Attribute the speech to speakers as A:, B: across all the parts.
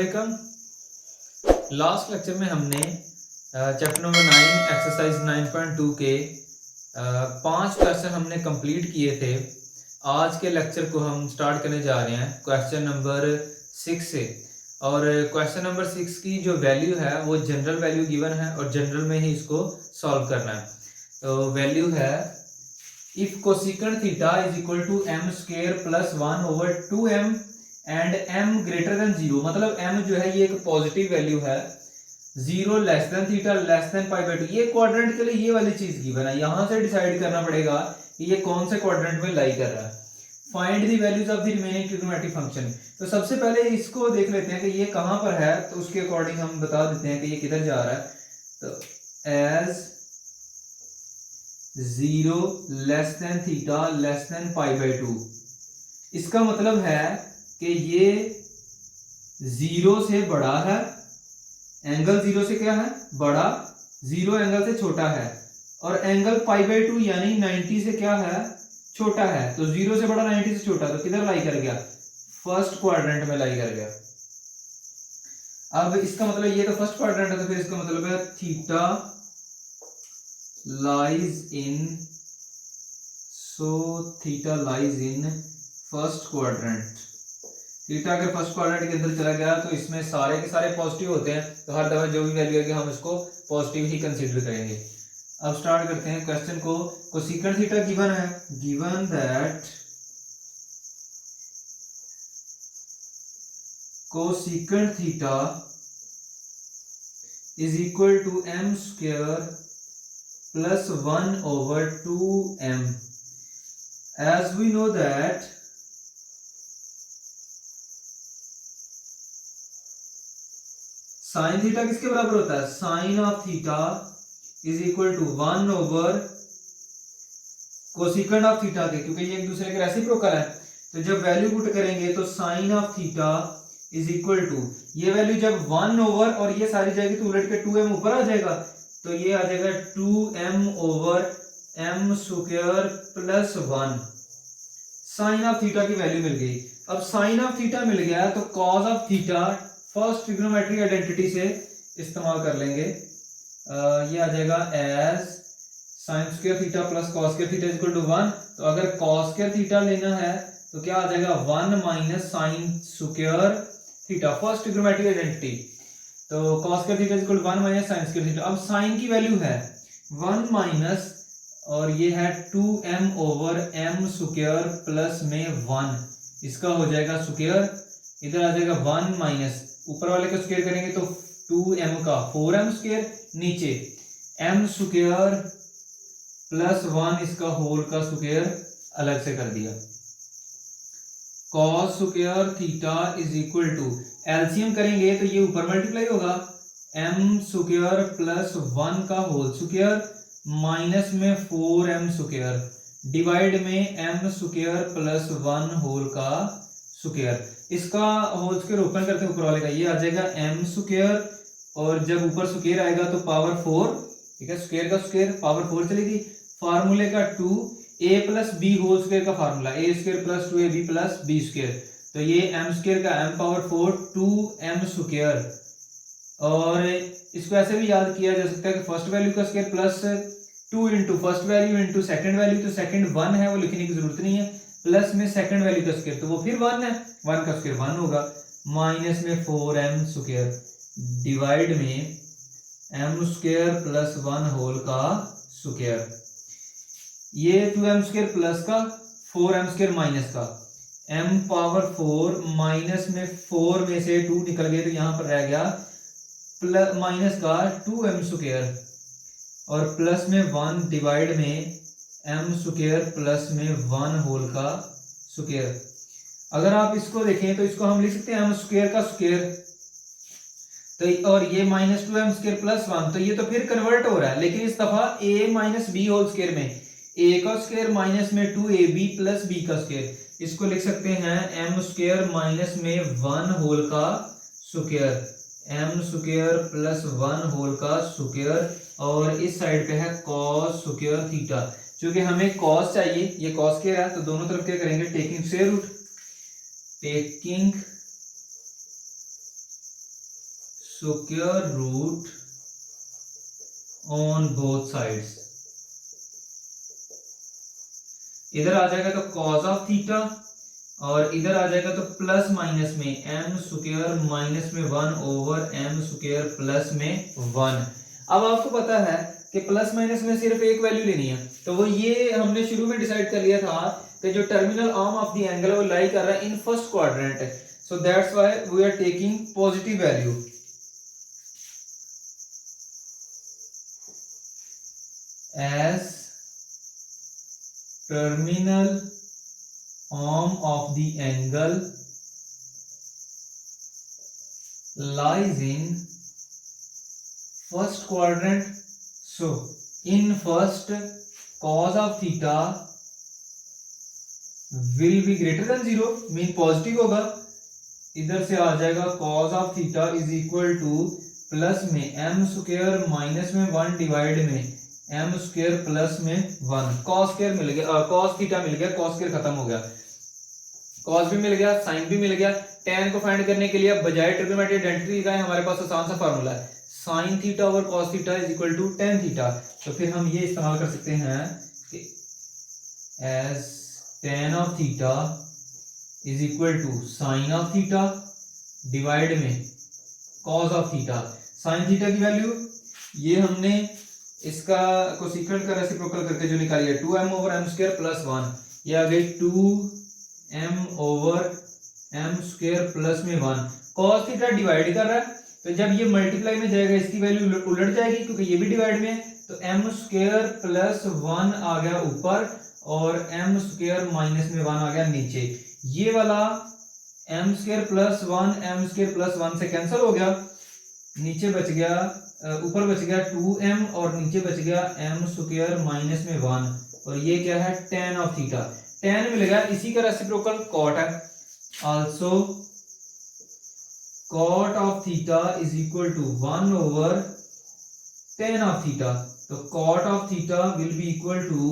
A: वालेकुम। Last lecture में हमने चैप्टर नंबर 9 एक्सरसाइज 9.2 के 5 क्वेश्चन हमने कंप्लीट किए थे। आज के लेक्चर को हम स्टार्ट करने जा रहे हैं क्वेश्चन नंबर 6 से। और क्वेश्चन नंबर 6 की जो वैल्यू है वो जनरल वैल्यू गिवन है और जनरल में ही इसको सॉल्व करना है। तो वैल्यू है if cosecant theta is equal to m square plus 1 over 2m and m greater than 0, मतलब m जो है ये एक पॉजिटिव वैल्यू है, 0 less than theta less than pi by 2। ये क्वाड्रेंट के लिए ये वाली चीज गिवन है, यहां से डिसाइड करना पड़ेगा कि ये कौन से क्वाड्रेंट में लाई कर रहा है। Find the values of the remaining trigonometric function. तो सबसे पहले इसको देख लेते हैं कि ये कहां पर है, तो उसके अकॉर्डिंग हम बता देते हैं कि ये किधर जा रहा है। तो as 0 less than theta less than pi by 2, इसका मतलब है कि ये 0 से बड़ा है, एंगल 0 से क्या है बड़ा, 0 एंगल से छोटा है, और एंगल पाई बाई 2 यानी 90 से क्या है छोटा है। तो 0 से बड़ा 90 से छोटा, तो किधर लाई कर गया, फर्स्ट क्वाड्रेंट में लाई कर गया। अब इसका मतलब ये तो फर्स्ट क्वाड्रेंट है, तो फिर इसका मतलब है theta lies in, so theta lies in first quadrant. Theta अगर फर्स्ट क्वाड्रेंट के अंदर चला गया तो इसमें सारे के सारे पॉजिटिव होते हैं, तो हर दफा जो भी वैल्यू आएगी हम इसको पॉजिटिव ही कंसीडर करेंगे। अब स्टार्ट करते हैं क्वेश्चन को। कोसेकेंट थीटा गिवन है, given that cosecant theta is equal to m square plus 1 over 2m। As we know that sine theta किसके बराबर होता है, sine of theta is equal to 1 over cosecant of theta के, क्योंकि ये एक दूसरे के रेसिप्रोकल है। तो जब वैल्यू पुट करेंगे तो sine of theta is equal to, ये वैल्यू जब 1 ओवर और ये सारी जाएगी तो उलट के 2m ऊपर आ जाएगा, तो ये आ जाएगा 2m over m square plus 1। Sine of theta की वैल्यू मिल गई। अब साइन ऑफ थीटा मिल गया तो cos of theta first trigonometric identity से इस्तेमाल कर लेंगे। ये आ जाएगा as sine square theta plus cos square theta equal to 1। तो अगर कॉस स्क्वायर थीटा लेना है तो क्या आ जाएगा 1 minus sine square theta, first trigonometric identity. तो cos square theta equal to 1 minus sine square theta. अब साइन की वैल्यू है 1 माइनस और ये है 2m over m square plus में 1, इसका हो जाएगा स्क्वायर, इधर आ जाएगा 1 माइनस ऊपर वाले का स्क्वायर करेंगे तो 2m का 4m स्क्वायर, नीचे m स्क्वायर प्लस 1 इसका होल का स्क्वायर अलग से कर दिया। cos square theta is equal to, LCM करेंगे तो ये ऊपर मल्टीप्लाई होगा, m स्क्वायर प्लस 1 का होल स्क्वायर माइनस में 4m स्क्वायर डिवाइड में m स्क्वायर प्लस 1 होल का स्क्वायर। इसका होल स्क्वायर ओपन करते हैं ऊपर वाले का, ये आ जाएगा m स्क्वायर, और जब ऊपर स्क्वायर आएगा तो पावर 4, ठीक है, स्क्वायर का स्क्वायर पावर 4 चलेगी। फार्मूले का 2a plus B whole square का formula a square plus 2ab plus b square, तो ये m स्क्वायर का m पावर 4 2m स्क्वायर। और इसको ऐसे भी याद किया जा सकता है कि फर्स्ट वैल्यू का square plus 2 into first value into second value, तो सेकंड 1 है वो लिखने की जरूरत नहीं है, प्लस में सेकंड वैल्यू का स्क्वायर तो वो फिर 1 है, 1 का स्क्वायर 1 होगा, माइनस में 4m स्क्वायर डिवाइड में m स्क्वायर प्लस 1 होल का स्क्वायर। ये 2m स्क्वायर प्लस का 4m स्क्वायर माइनस का, m पावर 4 माइनस में 4 में से 2 निकल गए तो यहां पर रह गया प्लस माइनस का 2m स्क्वायर, और प्लस में 1 डिवाइड में m स्क्वायर प्लस में 1 होल का स्क्वायर। अगर आप इसको देखें तो इसको हम लिख सकते हैं m स्क्वायर का स्क्वायर, तो और ये माइनस 2m स्क्वायर प्लस 1, तो ये तो फिर कन्वर्ट हो रहा है, लेकिन इस दफा a minus b whole square में a का स्क्वायर माइनस में 2ab प्लस b का स्क्वायर, इसको लिख सकते हैं m स्क्वायर माइनस में 1 होल का square, m square plus 1 whole का स्क्वायर, और इस साइड पे है cos स्क्वायर थीटा। क्योंकि हमें cos चाहिए, ये cos स्क्वायर है, तो दोनों तरफ क्या करेंगे taking square root, taking square root on both sides. इधर आ जाएगा तो कॉस ऑफ थीटा और इधर आ जाएगा तो प्लस माइनस में एम स्क्वायर माइनस में 1 ओवर एम स्क्वायर प्लस में 1। अब आपको पता है कि प्लस माइनस में सिर्फ एक वैल्यू लेनी है, तो वो ये हमने शुरू में डिसाइड कर लिया था कि जो terminal arm of the angle वो लाई कर रहा है in first quadrant, so that's why we are taking positive value. As terminal arm of the angle lies in first quadrant, so in first cos of theta will be greater than 0, mean positive होगा। इधर से आ जाएगा cos of theta is equal two plus में m square minus में 1 divide में m square plus में 1। cos square मिल गया, cos theta मिल गया, cos स्क्वायर खत्म हो गया, cos भी मिल गया, sin भी मिल गया। tan को फाइंड करने के लिए बजाय ट्रिग्नोमेट्रिक आइडेंटिटी का हमारे पास आसान सा फार्मूला है, sin theta over cos theta is equal to tan theta. तो फिर हम ये इस्तेमाल कर सकते हैं कि as tan of theta is equal to sin of theta divide में cos of theta. sin theta की वैल्यू ये हमने इसका कोसेकेंट का रेसिप्रोकल करके जो निकाली है 2m over m square plus 1, ये आ गई 2m over m square plus में 1। cos थीटा डिवाइड कर रहा है, तो जब ये मल्टीप्लाई में जाएगा इसकी वैल्यू उलट जाएगी क्योंकि ये भी डिवाइड में है, तो m स्क्वायर प्लस 1 आ गया ऊपर और m स्क्वायर माइनस में 1 आ गया नीचे। ये वाला m square plus 1 m square plus 1 से कैंसिल हो गया, नीचे बच गया, ऊपर बच गया 2m और नीचे बच गया m स्क्वायर माइनस में 1, और ये क्या है tan ऑफ थीटा। tan मिल गया, इसी का रेसिप्रोकल cot है। Also cot of theta is equal to 1 over tan of theta. तो cot of theta will be equal to,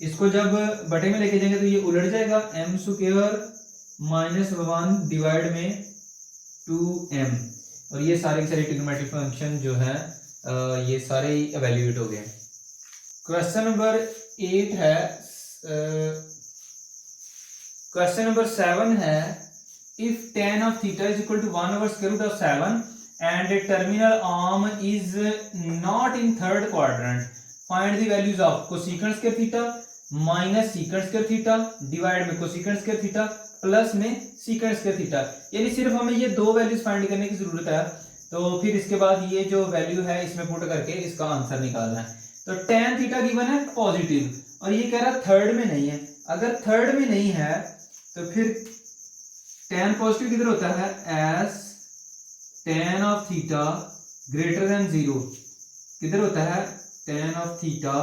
A: इसको जब बटे में लेके जाएंगे तो ये उलट जाएगा, m स्क्वायर माइनस 1 डिवाइड में 2m, और ये सारे के सारे ट्रिग्नोमेट्रिक फंक्शन जो है ये सारे इवैल्यूएट हो गए। क्वेश्चन नंबर 8 है, क्वेश्चन नंबर 7 है, if tan of theta is equal to 1 over square root of 7 and terminal arm is not in third quadrant, find the values of cosecant square theta minus secant square theta divide में cosecant square theta plus में secant square theta. यानी सिर्फ हमें ये दो values find करने की जरूरत है, तो फिर इसके बाद ये जो वैल्यू है इसमें पुट करके इसका आंसर निकालना है। तो tan थीटा गिवन है पॉजिटिव और ये कह रहा है थर्ड में नहीं है। अगर थर्ड में नहीं है तो फिर tan पॉजिटिव किधर होता है, as tan of theta greater than 0 किधर होता है, tan of theta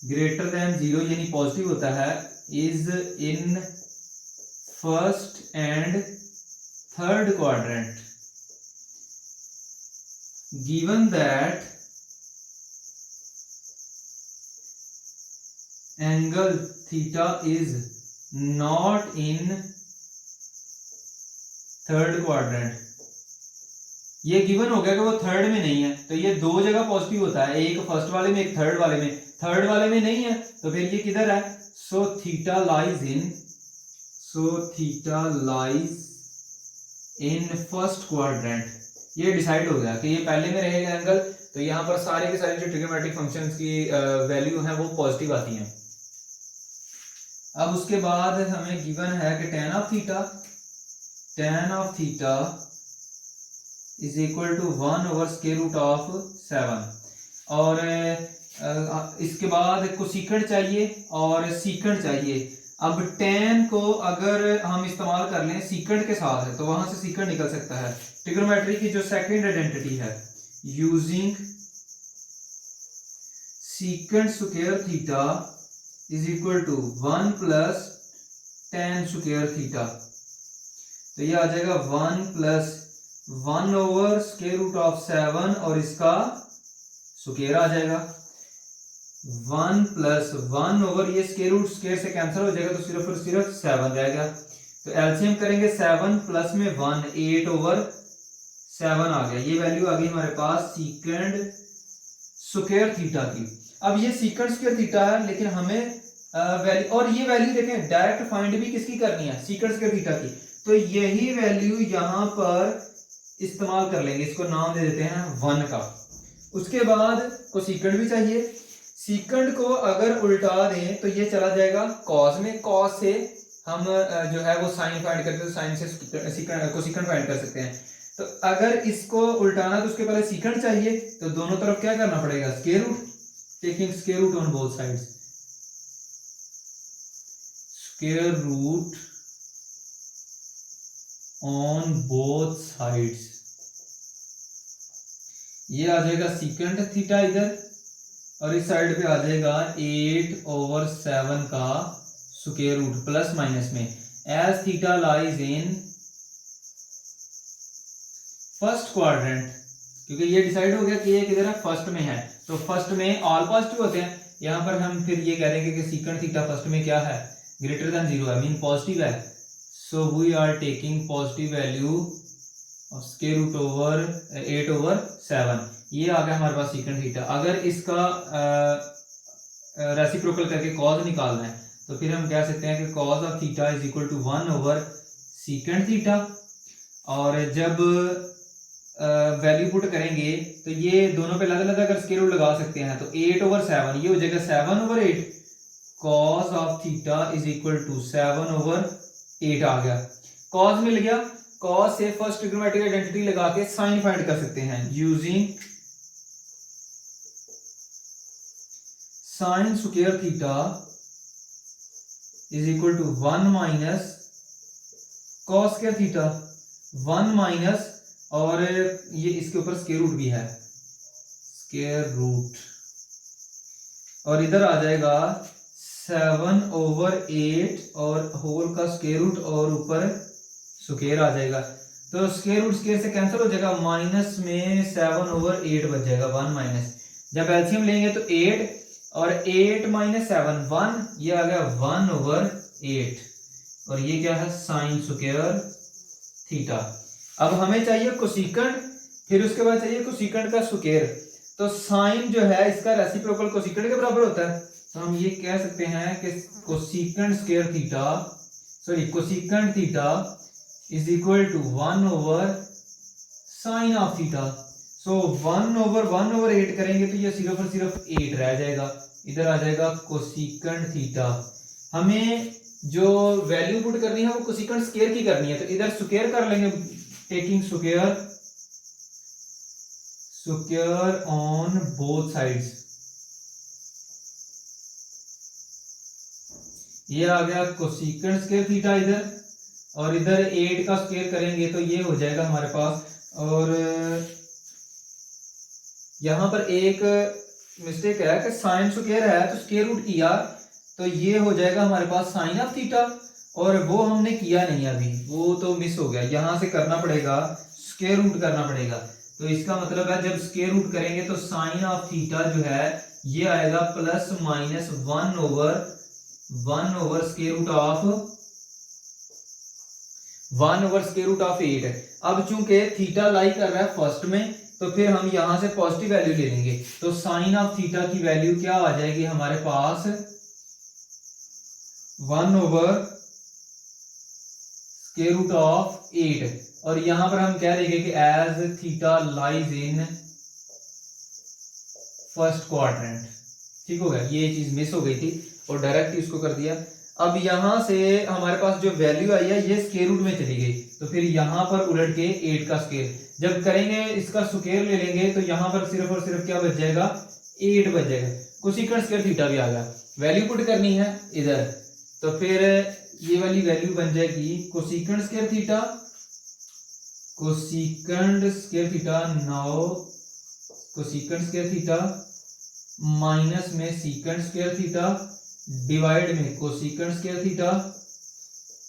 A: greater than 0 यानी पॉजिटिव होता है, is in first and third quadrant given that angle theta is not in third quadrant. ये गिवन हो गया कि वो थर्ड में नहीं है, तो ये दो जगह पॉजिटिव होता है, एक फर्स्ट वाले में एक थर्ड वाले में। थर्ड वाले में नहीं है तो फिर ये किधर है, so theta lies in first quadrant. ये डिसाइड हो गया कि ये पहले में रहेगा एंगल, तो यहाँ पर सारे के सारे जो ट्रिग्नोमेट्रिक फंक्शंस की वैल्यू है वो पॉजिटिव आती हैं। अब उसके बाद हमें गिवन है कि tan of theta is equal to 1 over square root of 7, और इसके बाद कोसेकेंट चाहिए और सीकेंट चाहिए। अब tan को अगर हम इस्तेमाल कर लें सीकेंट के साथ है तो वहां से सीकेंट निकल सकता है। ट्रिग्नोमेट्री की जो सेकंड आइडेंटिटी है, using secant square theta is equal to 1 plus tan square theta, तो ये आ जाएगा 1 plus 1 over square root of 7 और इसका स्क्वायर आ जाएगा 1 प्लस 1 ओवर, ये स्क्वायर रूट स्क्वायर से कैंसिल हो जाएगा तो सिर्फ और सिर्फ 7 रहेगा। तो एलसीएम करेंगे 7 प्लस में 1 8 ओवर 7 आ गया, ये वैल्यू आ गई हमारे पास सीकेंड स्क्वायर थीटा की। अब ये सीकेंड स्क्वायर थीटा है, लेकिन हमें वैल्यू, और ये वैल्यू देखें डायरेक्ट फाइंड भी किसकी करनी है, सीकेंड स्क्वायर थीटा की। तो यही वैल्यू यहां पर इस्तेमाल कर लेंगे, इसको नाम दे देते हैं 1 का। उसके बाद कोसेकेंड भी चाहिए। सीकेंड को अगर उल्टा दें तो ये चला जाएगा कॉस में, कॉस से हम जो है वो साइन फाइंड करते हैं, तो साइन से कोसेकेंड फाइंड कर सकते हैं। तो अगर इसको उल्टाना तो उसके पहले सीकेंड चाहिए, तो दोनों तरफ क्या करना पड़ेगा, square root, taking square root on both sides, square root on both sides. ये आ जाएगा सीकेंड थीटा इधर, और इस साइड पे आ जाएगा 8/7 का स्क्वायर रूट प्लस माइनस में, as theta lies in first quadrant, क्योंकि ये डिसाइड हो गया कि ये किधर है, फर्स्ट में है, तो फर्स्ट में ऑल पॉजिटिव होते हैं। यहां पर हम फिर ये कह देंगे कि सीकेंड थीटा फर्स्ट में क्या है, ग्रेटर देन 0 है, मीन पॉजिटिव है। So we are taking positive value of square root over 8/7। ये आ गया हमारे पास सीकेंड थीटा। अगर इसका रेसिप्रोकल करके कॉज निकालना है, तो फिर हम कह सकते हैं कि cos of theta is equal to one by secant theta. और जब वैल्यू पुट करेंगे तो ये दोनों पे अलग अलग अगर स्क्वायर रूट लगा सकते हैं, तो 8/7 ये हो जाएगा 7/8, cos of theta is equal to 7/8 आ गया। कॉस मिल गया, कॉस से फर्स्ट ट्रिग्नोमेट्रिक आइडेंटिटी लगा के साइन फाइंड कर सकते हैं using sine square theta is equal to 1 minus cos square theta, 1 minus, और ये इसके ऊपर स्क्वायर रूट भी है, स्क्वायर रूट, और इधर आ जाएगा 7/8 और होल का स्क्वायर रूट, और ऊपर स्क्वायर आ जाएगा। तो स्क्वायर रूट स्क्वायर से कैंसिल हो जाएगा, माइनस में 7/8 बच जाएगा, 1 माइनस। जब एलसीएम लेंगे तो 8 और 8 माइनस 7 1, ये आ गया 1/8, और ये क्या है, साइन स्क्वायर थीटा। अब हमें चाहिए कोसेकेंड, फिर उसके बाद चाहिए कोसेकेंड का स्क्वायर। तो साइन जो है इसका रेसिप्रोकल कोसेकेंड के बराबर होता है, तो हम ये कह सकते हैं कि cosecant square theta, sorry cosecant theta is equal to one by sine of theta. So 1/1/8 करेंगे तो ये सिर्फ और सिर्फ 8 रह जाएगा, इधर आ जाएगा कोसेकेंड थीटा। हमें जो वैल्यू पुट करनी है वो कोसेकेंड स्क्वायर की करनी है, तो इधर स्क्वायर कर लेंगे, taking square on both sides. ये आ गया कोसेकेंड स्क्वायर थीटा इधर, और इधर 8 का स्क्वायर करेंगे तो ये हो जाएगा हमारे पास। और यहां पर एक मिस्टेक है कि साइन स्क्वायर है तो स्क्वायर रूट किया, तो ये हो जाएगा हमारे पास साइन ऑफ थीटा, और वो हमने किया नहीं अभी, वो तो मिस हो गया। यहां से करना पड़ेगा, स्क्वायर रूट करना पड़ेगा। तो इसका मतलब है जब स्क्वायर रूट करेंगे तो साइन ऑफ थीटा जो है ये आएगा प्लस माइनस 1/(1/(8)। अब चूंकि थीटा लाई कर रहा है फर्स्ट में, तो फिर हम यहां से पॉजिटिव वैल्यू ले लेंगे, तो साइन ऑफ थीटा की वैल्यू क्या आ जाएगी हमारे पास, 1/(8). और यहां पर हम कह देंगे कि as theta lies in first quadrant. ठीक हो गया, ये चीज मिस हो गई थी और डायरेक्ट इसको कर दिया। अब यहां से हमारे पास जो वैल्यू आई है ये स्क्वायर रूट में चली गई, तो फिर यहां पर उलट के 8 का स्क्वायर जब करेंगे, इसका स्क्वायर ले लेंगे, तो यहां पर सिर्फ और सिर्फ क्या बच जाएगा, 8 बच जाएगा। कोसेकेंड स्क्वायर थीटा भी आ गया, वैल्यू पुट करनी है इधर, तो फिर ये वाली वैल्यू बन जाएगी cosecant square theta, now cosecant square theta minus में सीकेंड स्क्वायर थीटा डिवाइड में कोसेकेंड स्क्वायर थीटा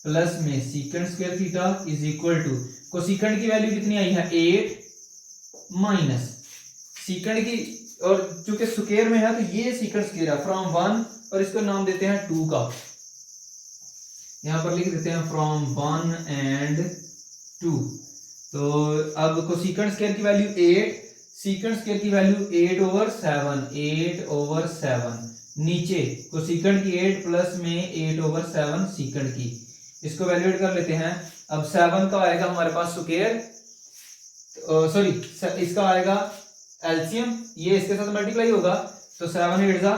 A: प्लस में secant square theta is equal to, cosecant की वैल्यू कितनी आई है, 8 माइनस सीकेंड की, और चूंकि स्क्वायर में है तो ये सीकेंड स्क्वायर है फ्रॉम 1, और इसको नाम देते हैं 2 का, यहां पर लिख देते हैं फ्रॉम 1 and 2। तो अब कोसेकेंट स्क्वायर की वैल्यू 8, सीकेंट स्क्वायर की वैल्यू 8/7, 8/7 नीचे कोसेकेंट की 8 प्लस में 8/7 सीकेंट की, इसको वैल्यूएट कर लेते हैं। अब 7 का आएगा हमारे पास स्क्वायर, सॉरी इसका आएगा एलसीएम, ये इसके साथ मल्टीप्लाई होगा तो 7 8 जा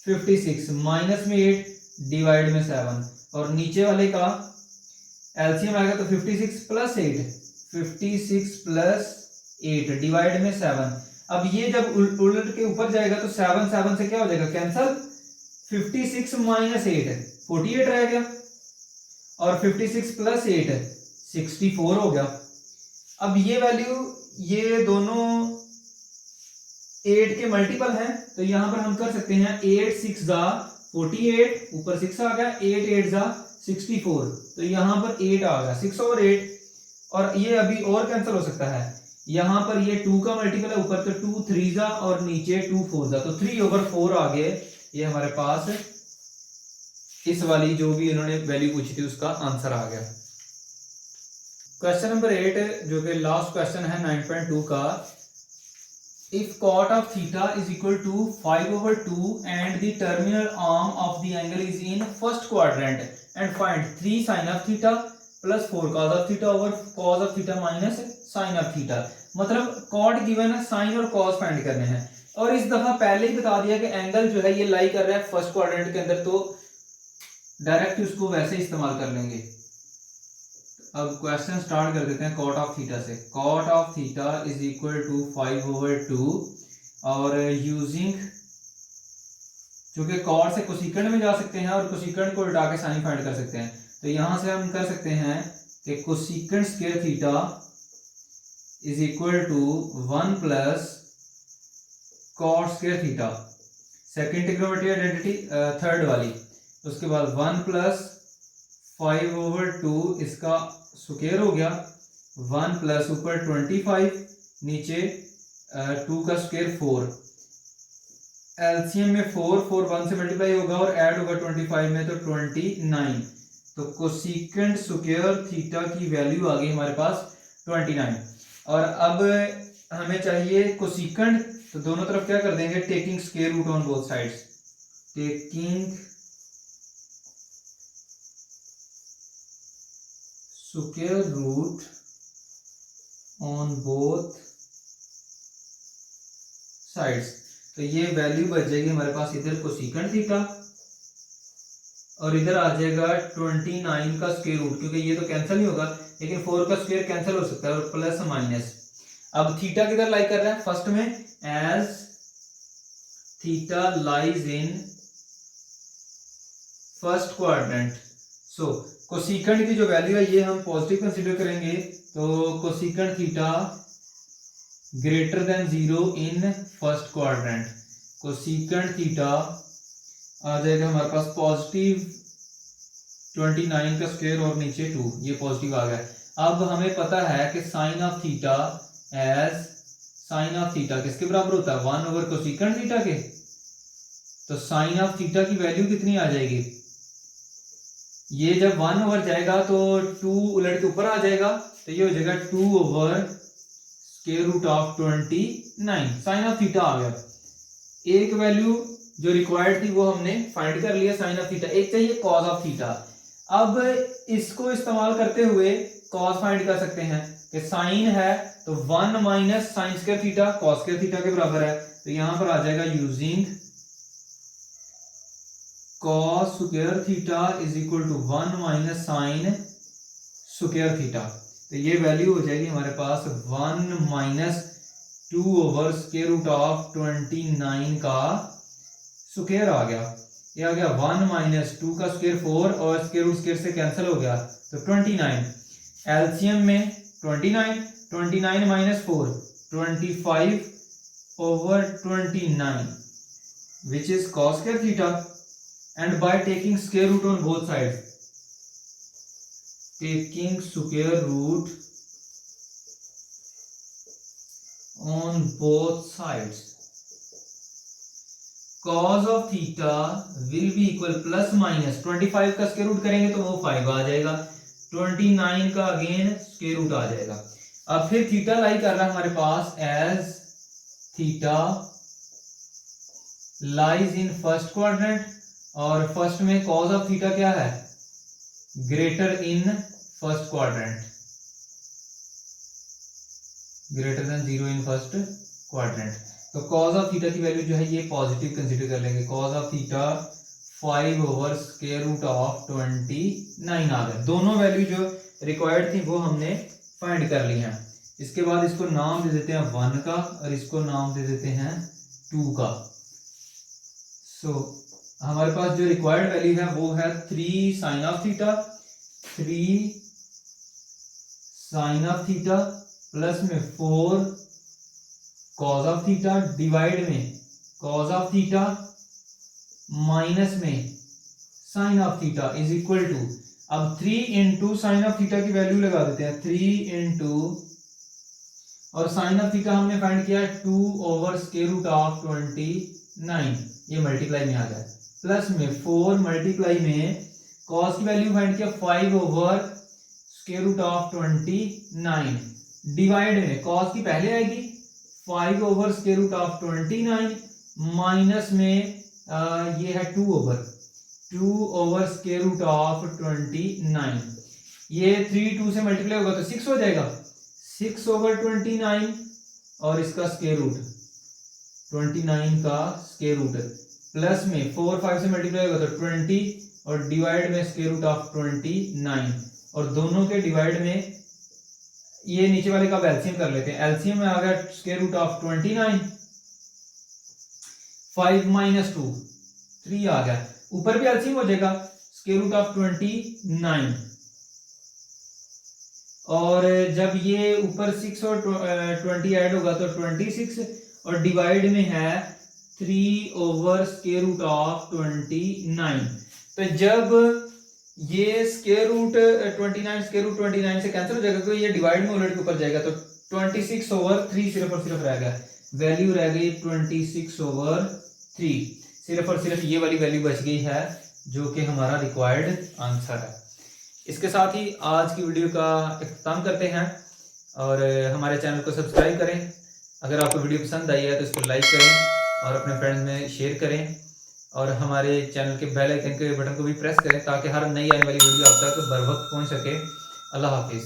A: 56, माइनस में 8 डिवाइड में 7, और नीचे वाले का एलसीएम आएगा तो 56 प्लस 8, 56 प्लस 8 डिवाइड में 7। अब ये जब उलट के ऊपर जाएगा तो 7 7 से क्या हो जाएगा कैंसल, 56 माइनस 8 48 रह गया, और 56 प्लस 8 64 हो गया। अब ये वैल्यू ये दोनों 8 के मल्टीपल हैं, तो यहां पर हम कर सकते हैं 8 6 जा 48, ऊपर 6 आ गया, 8 8 जा 64, तो यहां पर 8 आ गया 6/8, और ये अभी और कैंसिल हो सकता है, यहां पर ये 2 का मल्टीपल है ऊपर, तो 2 3 जा और नीचे 2 4 जा, तो 3/4 आ गए, ये हमारे पास इस वाली जो भी इन्होंने वैल्यू पूछी थी उसका आंसर आ गया। क्वेश्चन नंबर 8 जो कि लास्ट क्वेश्चन है 9.2 का, if cot of theta is equal to 5/2 and the terminal arm of the angle is in first quadrant and find 3 sin of theta plus 4 cos of theta over cos of theta minus sin of theta। मतलब cot given है, sin और cos find करने हैं, और इस दफा पहले ही बता दिया कि एंगल जो है ये लाई कर रहा है फर्स्ट क्वाड्रेंट के अंदर, तो डायरेक्ट उसको वैसे इस्तेमाल कर लेंगे। अब क्वेश्चन स्टार्ट कर देते हैं कॉट ऑफ थीटा से। Cot of theta is equal to 5/2, और यूजिंग चूंकि कॉट से कोसेकेंट में जा सकते हैं और कोसेकेंट को उल्टा के साइन फाइंड कर सकते हैं, तो यहां से हम कर सकते हैं कि cosecant square theta is equal to 1 plus cot square theta, second trigonometry identity third वाली, उसके बाद 1 प्लस 5/2 इसका स्क्वायर हो गया, 1 प्लस ऊपर 25 नीचे 2 का स्क्वायर 4, एलसीएम में 4 4 1 से मल्टीप्लाई होगा और ऐड होगा 25 में तो 29, तो कोसेकेंट स्क्वायर थीटा की वैल्यू आ गई हमारे पास 29। और अब हमें चाहिए कोसेकेंट, तो दोनों तरफ क्या कर देंगे, taking square root on both sides, taking square root on both sides, तो ये वैल्यू बच जाएगी हमारे पास इधर कोसेकेंट थीटा, और इधर आ जाएगा 29 का स्क्वायर रूट, क्योंकि ये तो कैंसिल नहीं होगा, लेकिन 4 का स्क्वायर कैंसिल हो सकता है, और प्लस माइनस। अब थीटा किधर लाई कर रहा है, फर्स्ट में as theta lies in first quadrant, so cosecant की जो वैल्यू है ये हम पॉजिटिव कंसीडर करेंगे, तो cosecant theta greater than 0 in first quadrant, cosecant theta आ जाएगा हमारे पास पॉजिटिव 29 का स्क्वायर और नीचे 2, ये पॉजिटिव आ गया। अब हमें पता है कि sine of theta as sine of theta किसके बराबर होता है, 1 कोसेकेंट थीटा के, तो साइन ऑफ थीटा की वैल्यू कितनी आ जाएगी, ये जब 1 जाएगा तो 2 उलट के ऊपर आ जाएगा, तो ये हो जाएगा 2 square root of 29, sine of theta आ गया। एक वैल्यू जो रिक्वायर्ड थी वो हमने फाइंड कर लिया साइन ऑफ थीटा, एक चाहिए कॉस ऑफ थीटा। अब इसको इस्तेमाल करते हुए कॉस फाइंड कर सकते हैं कि साइन है तो 1 minus sine square theta cos square theta के बराबर है, तो यहां पर आ जाएगा using cos square theta is equal to 1 minus sine square theta, तो ये वैल्यू हो जाएगी हमारे पास 1 माइनस 2 स्क्वायर रूट ऑफ 29 का स्क्वायर आ गया, ये आ गया 1 माइनस 2 का स्क्वायर 4 और स्क्वायर रूट स्क्वायर से कैंसिल हो गया, तो 29, एलसीएम में 29 minus 4 25/29 which is cos square theta, and by taking square root on both sides, taking square root on both sides, cos of theta will be equal plus minus 25 का square root करेंगे तो वो 5 आ जाएगा, 29 का again square root आ जाएगा। अब फिर theta lie कर रहा है हमारे पास as theta lies in first quadrant, और फर्स्ट में कॉज ऑफ थीटा क्या है, greater in first quadrant, greater than 0 in first quadrant. तो कॉज ऑफ थीटा की वैल्यू जो है ये पॉजिटिव कंसीडर कर लेंगे। Cos of theta 5 over square root of 29 आ गया। दोनों वैल्यू जो रिक्वायर्ड थी वो हमने फाइंड कर ली हैं। इसके बाद इसको नाम दे देते हैं 1 का और इसको नाम दे देते हैं 2 का। सो हमारे पास जो रिक्वायर्ड वैल्यू है वो है 3 sine of theta, 3 sine of theta plus में 4 कॉज ऑफ थीटा डिवाइड में कॉज ऑफ थीटा माइनस में sine of theta is equal to, अब 3 इंटू साइन ऑफ थीटा की वैल्यू लगा देते हैं, 3 इंटू और साइन ऑफ थीटा हमने फाइंड किया 2 ओवर स्क्वायर रूट ऑफ 29, ये मल्टीप्लाई में आ गया, प्लस में 4 मल्टीप्लाई में कॉस की वैल्यू फाइंड किया 5 over square root of 29 divide में कॉस की पहले आएगी 5 over square root of 29 minus में ये है 2 ओवर स्क्वायर रूट ऑफ 29, ये 3 2 से मल्टीप्लाई होगा तो 6 हो जाएगा, 6 ओवर 29 और इसका स्क्वायर रूट 29 का स्क्वायर रूट प्लस में 4 5 से मल्टीप्लाई होगा तो 20 और डिवाइड में स्क्वायर रूट ऑफ 29 और दोनों के डिवाइड में ये नीचे वाले का एलसीएम कर लेते हैं। एलसीएम में आ गया स्क्वायर रूट ऑफ 29, 5 माइनस 2 3 आ गया, ऊपर भी एलसीएम हो जाएगा स्क्वायर रूट ऑफ 29 और जब ये ऊपर 6 और 20 ऐड होगा तो 26 और डिवाइड में है 3 ओवर स्क्वायर रूट ऑफ 29। तो जब ये स्क्वायर रूट 29 स्क्वायर रूट 29 से कैंसिल हो जाएगा तो ये डिवाइड में उलट के ऊपर जाएगा तो 26 ओवर 3 सिर्फ और सिर्फ रह गया, वैल्यू रह गई 26 ओवर 3, सिर्फ और सिर्फ ये वाली वैल्यू बच गई है जो कि हमारा रिक्वायर्ड आंसर है। इसके साथ ही आज की वीडियो का इख्तिताम करते हैं और हमारे चैनल को सब्सक्राइब करें। अगर आपको वीडियो पसंद आई है तो इसको लाइक करें और अपने फ्रेंड्स में शेयर करें और हमारे चैनल के बेल आइकन के बटन को भी प्रेस करें ताकि हर नई आने वाली वीडियो आप तक बर वक्त पहुँच सके। अल्लाह हाफिज़।